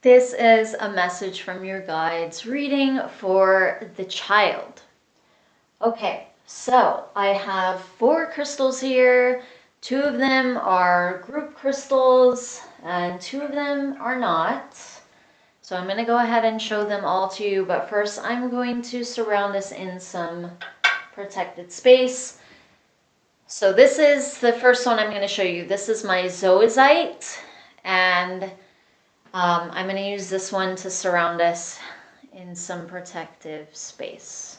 This is a message from your guides reading for the child. Okay, so I have 4 crystals here. 2 of them are group crystals and 2 of them are not. So I'm going to go ahead and show them all to you, but first I'm going to surround this in some protected space. So this is the first one I'm going to show you. This is my zoisite, and I'm going to use this one to surround us in some protective space.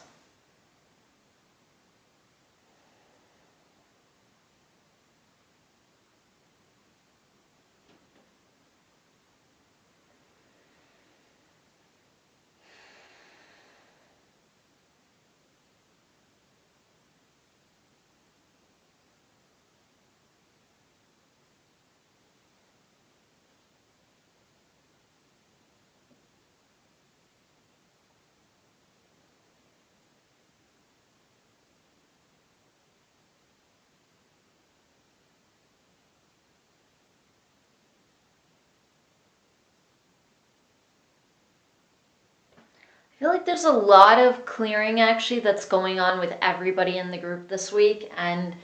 I feel like there's a lot of clearing actually that's going on with everybody in the group this week, and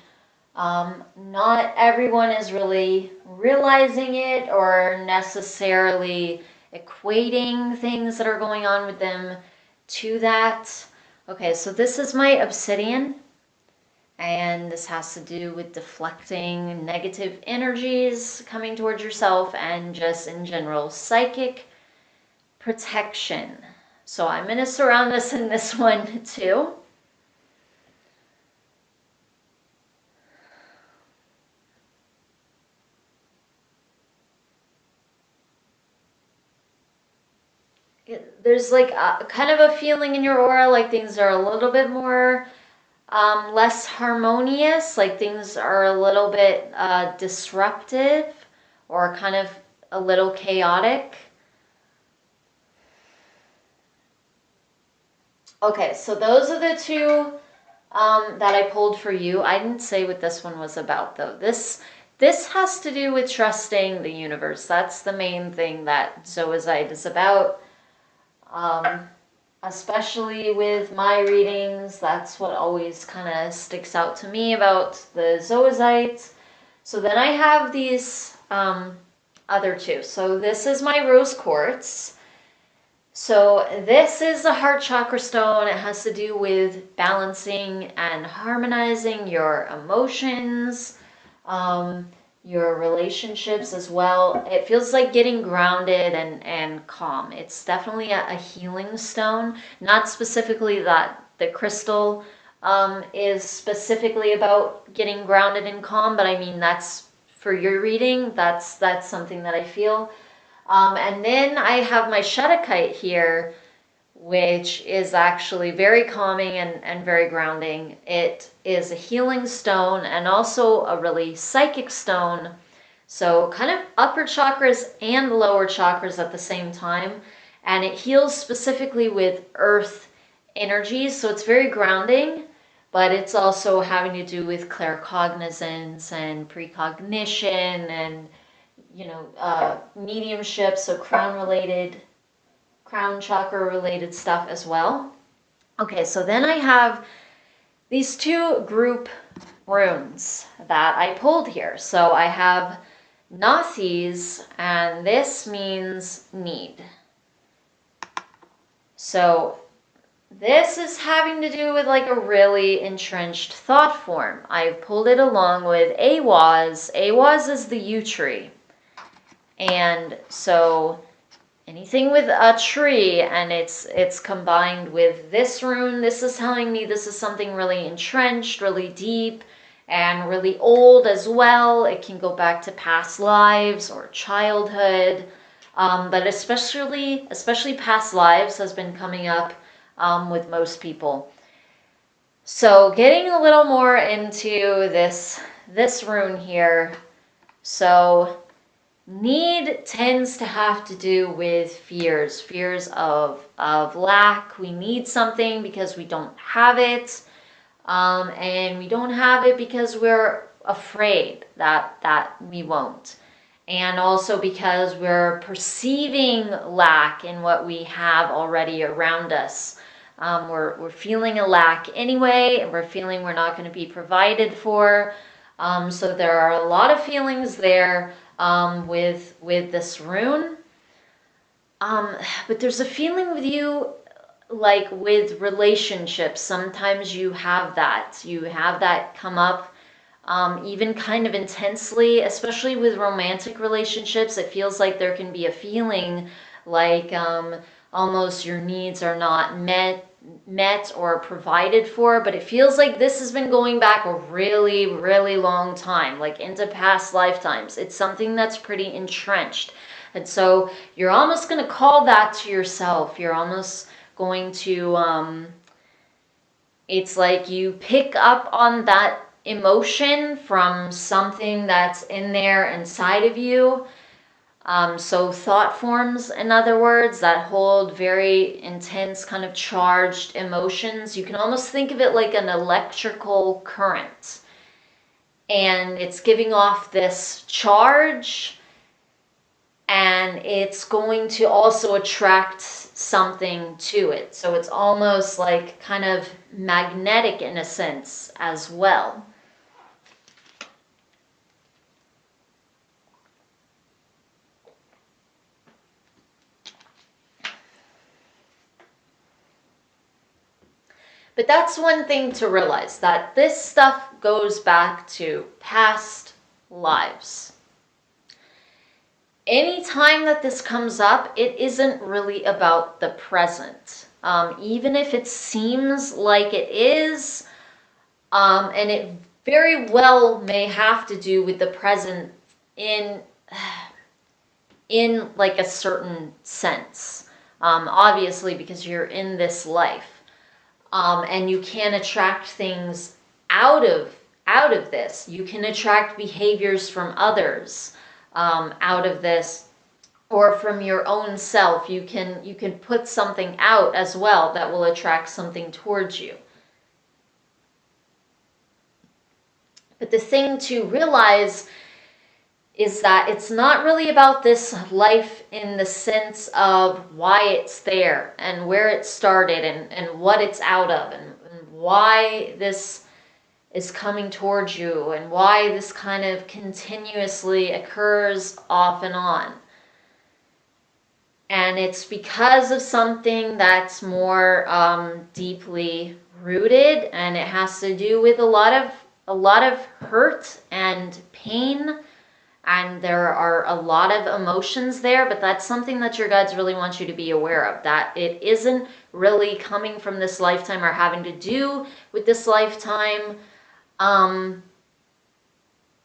not everyone is really realizing it or necessarily equating things that are going on with them to that. Okay, so this is my obsidian, and this has to do with deflecting negative energies coming towards yourself and just in general psychic protection. So I'm going to surround this in this one too. There's like kind of a feeling in your aura like things are a little bit more less harmonious, like things are a little bit disruptive or kind of a little chaotic. Okay, so those are the 2 that I pulled for you. I didn't say what this one was about though. This has to do with trusting the universe. That's the main thing that Zoisite is about. Especially with my readings, that's what always kind of sticks out to me about the Zoisite. So then I have these other 2. So this is my rose quartz. So this is the heart chakra stone. It has to do with balancing and harmonizing your emotions, your relationships as well. It feels like getting grounded and calm. It's definitely a healing stone, not specifically that the crystal is specifically about getting grounded and calm, but I mean, that's for your reading, that's something that I feel. And then I have my Shutterkite here, which is actually very calming and very grounding. It is a healing stone and also a really psychic stone. So kind of upper chakras and lower chakras at the same time. And it heals specifically with earth energies. So it's very grounding, but it's also having to do with claircognizance and precognition and mediumship, so crown chakra related stuff as well. Okay, so then I have these 2 group runes that I pulled here. So I have Nathis, and this means need. So this is having to do with like a really entrenched thought form. I pulled it along with Awaz. Awaz is the yew tree. And so anything with a tree and it's combined with this rune, this is telling me this is something really entrenched, really deep, and really old as well. It can go back to past lives or childhood, but especially past lives has been coming up with most people. So getting a little more into this rune here. So need tends to have to do with fears of lack. We need something because we don't have it, and we don't have it because we're afraid that we won't. and also because we're perceiving lack in what we have already around us. We're feeling a lack anyway, and we're feeling we're not going to be provided for. So there are a lot of feelings there with this rune. But there's a feeling with you, like with relationships. Sometimes you have that come up, even kind of intensely, especially with romantic relationships. It feels like there can be a feeling like almost your needs are not met or provided for, but it feels like this has been going back a really, really long time, like into past lifetimes. It's something that's pretty entrenched. And so you're almost going to call that to yourself. You're almost going to, it's like you pick up on that emotion from something that's in there inside of you. So thought forms, in other words, that hold very intense kind of charged emotions. You can almost think of it like an electrical current. And it's giving off this charge, and it's going to also attract something to it. So it's almost like kind of magnetic in a sense as well. But that's one thing to realize, that this stuff goes back to past lives. Anytime that this comes up, it isn't really about the present. Even if it seems like it is, and it very well may have to do with the present in like a certain sense. Obviously, because you're in this life. And you can attract things out of this. You can attract behaviors from others out of this, or from your own self. You can put something out as well that will attract something towards you. But the thing to realize is that it's not really about this life in the sense of why it's there and where it started and what it's out of, and why this is coming towards you, and why this kind of continuously occurs off and on. And it's because of something that's more deeply rooted, and it has to do with a lot of hurt and pain. And there are a lot of emotions there, but that's something that your guides really want you to be aware of, that it isn't really coming from this lifetime or having to do with this lifetime,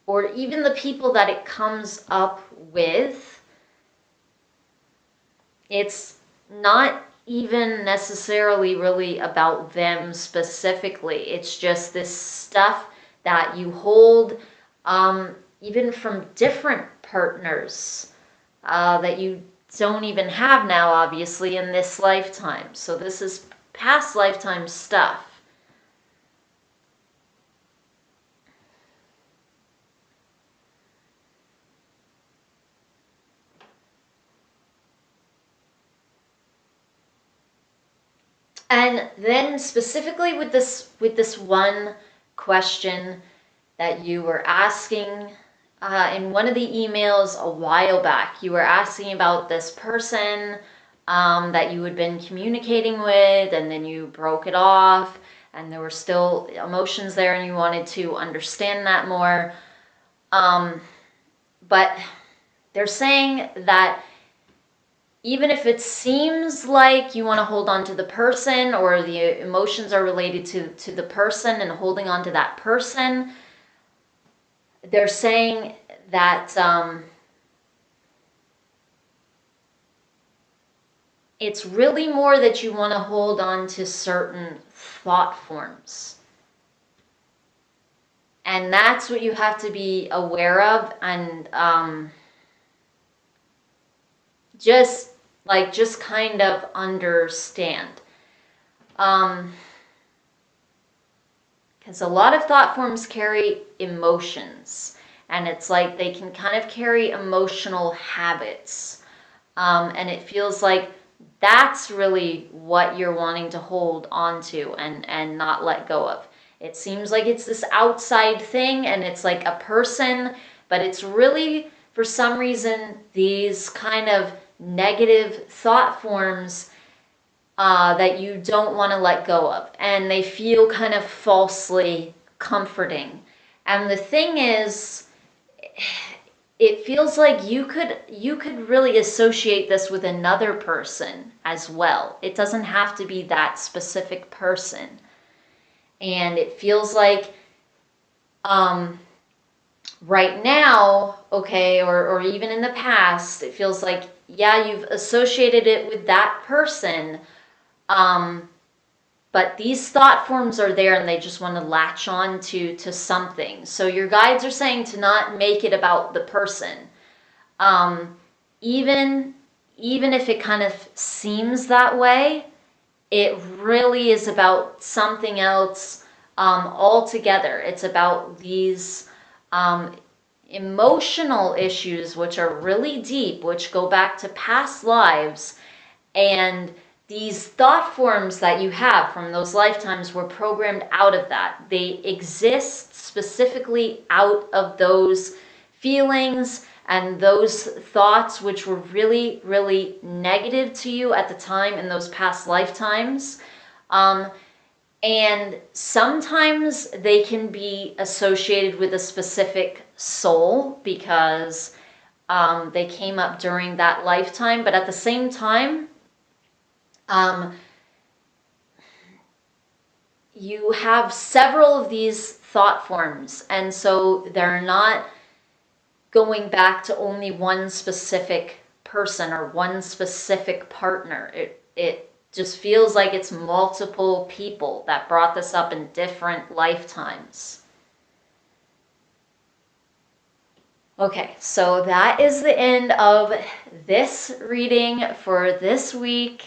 or even the people that it comes up with. It's not even necessarily really about them specifically. It's just this stuff that you hold, even from different partners that you don't even have now, obviously, in this lifetime. So this is past lifetime stuff. And then specifically with this one question that you were asking in one of the emails a while back, you were asking about this person that you had been communicating with, and then you broke it off, and there were still emotions there, and you wanted to understand that more. But they're saying that even if it seems like you want to hold on to the person, or the emotions are related to the person and holding on to that person, they're saying that it's really more that you want to hold on to certain thought forms. And that's what you have to be aware of, and just kind of understand. Because a lot of thought forms carry emotions, and it's like they can kind of carry emotional habits. And it feels like that's really what you're wanting to hold on to and not let go of. It seems like it's this outside thing and it's like a person, but it's really, for some reason, these kind of negative thought forms that you don't want to let go of. And they feel kind of falsely comforting. And the thing is, it feels like you could really associate this with another person as well. It doesn't have to be that specific person. And it feels like right now, okay, or even in the past, it feels like, yeah, you've associated it with that person, but these thought forms are there and they just want to latch on to something. So your guides are saying to not make it about the person. Even if it kind of seems that way, it really is about something else altogether. It's about these emotional issues, which are really deep, which go back to past lives, and these thought forms that you have from those lifetimes were programmed out of that. They exist specifically out of those feelings and those thoughts which were really, really negative to you at the time in those past lifetimes. And sometimes they can be associated with a specific soul because they came up during that lifetime. But at the same time, you have several of these thought forms, and so they're not going back to only one specific person or one specific partner. It just feels like it's multiple people that brought this up in different lifetimes. Okay, so that is the end of this reading for this week,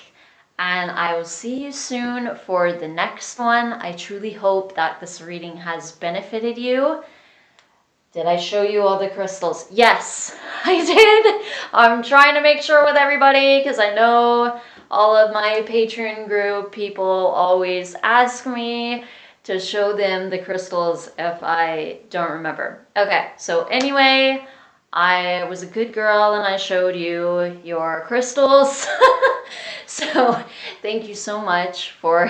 and I will see you soon for the next one. I truly hope that this reading has benefited you. Did I show you all the crystals? Yes, I did. I'm trying to make sure with everybody because I know all of my Patreon group people always ask me to show them the crystals if I don't remember. Okay, so anyway, I was a good girl and I showed you your crystals. So thank you so much for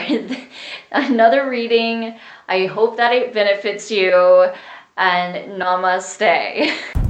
another reading. I hope that it benefits you, and namaste.